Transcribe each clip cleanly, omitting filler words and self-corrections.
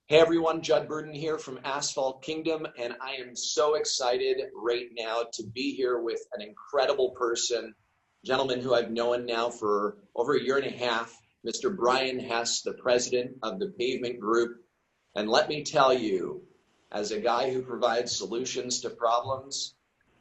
Hey everyone, Judd Burden here from Asphalt Kingdom, and I am so excited right now to be here with an incredible person, gentleman who I've known now for over a year and a half, Mr. Brian Hess, the president of the Pavement Group. And let me tell you, as a guy who provides solutions to problems,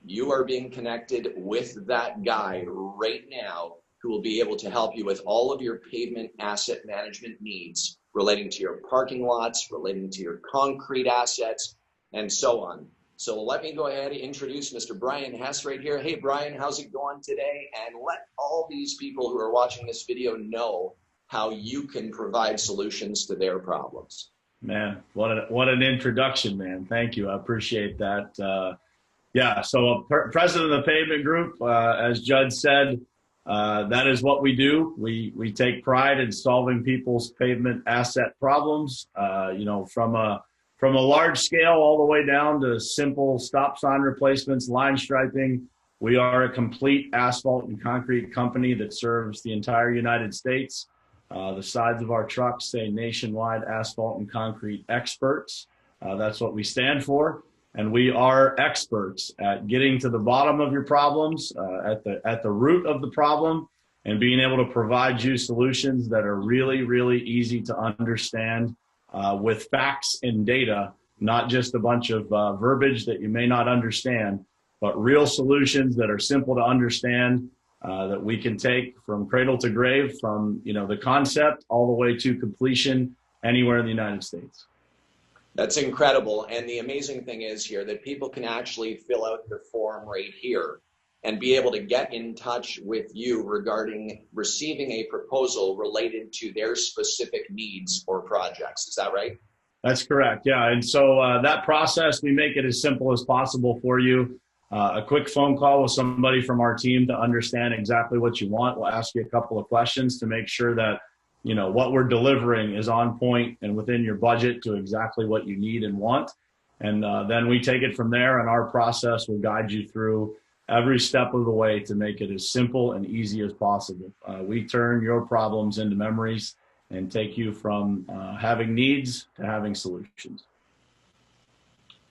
you are being connected with that guy right now who will be able to help you with all of your pavement asset management needs relating to your parking lots, relating to your concrete assets, and so on. So let me go ahead and introduce Mr. Brian Hess right here. Hey, Brian, how's it going today? And let all these people who are watching this video know how you can provide solutions to their problems. Man, what an introduction, man. Thank you. I appreciate that. Yeah, so president of the Pavement Group, as Judd said, that is what we do. We take pride in solving people's pavement asset problems, from a large scale all the way down to simple stop sign replacements, line striping. We are a complete asphalt and concrete company that serves the entire United States. The sides of our trucks say nationwide asphalt and concrete experts. That's what we stand for. And we are experts at getting to the bottom of your problems, at the root of the problem, and being able to provide you solutions that are really, really easy to understand with facts and data, not just a bunch of verbiage that you may not understand, but real solutions that are simple to understand, that we can take from cradle to grave, from the concept all the way to completion anywhere in the United States. That's incredible. And the amazing thing is here that people can actually fill out the form right here and be able to get in touch with you regarding receiving a proposal related to their specific needs or projects. Is that right? That's correct. Yeah. And so that process, we make it as simple as possible for you. A quick phone call with somebody from our team to understand exactly what you want. We'll ask you a couple of questions to make sure that what we're delivering is on point and within your budget to exactly what you need and want. And then we take it from there, and our process will guide you through every step of the way to make it as simple and easy as possible. We turn your problems into memories and take you from having needs to having solutions.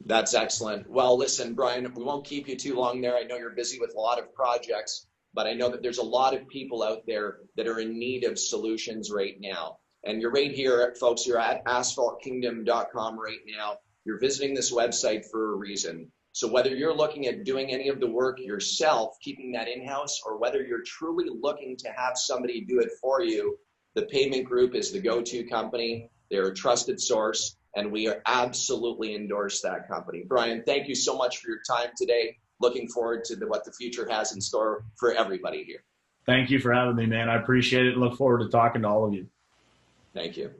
That's excellent. Well, listen, Brian, we won't keep you too long there. I know you're busy with a lot of projects, but I know that there's a lot of people out there that are in need of solutions right now. And you're right here, folks, you're at asphaltkingdom.com right now. You're visiting this website for a reason. So whether you're looking at doing any of the work yourself, keeping that in-house, or whether you're truly looking to have somebody do it for you, the Pavement Group is the go-to company. They're a trusted source, and we are absolutely endorse that company. Brian, thank you so much for your time today. Looking forward to what the future has in store for everybody here. Thank you for having me, man. I appreciate it and look forward to talking to all of you. Thank you.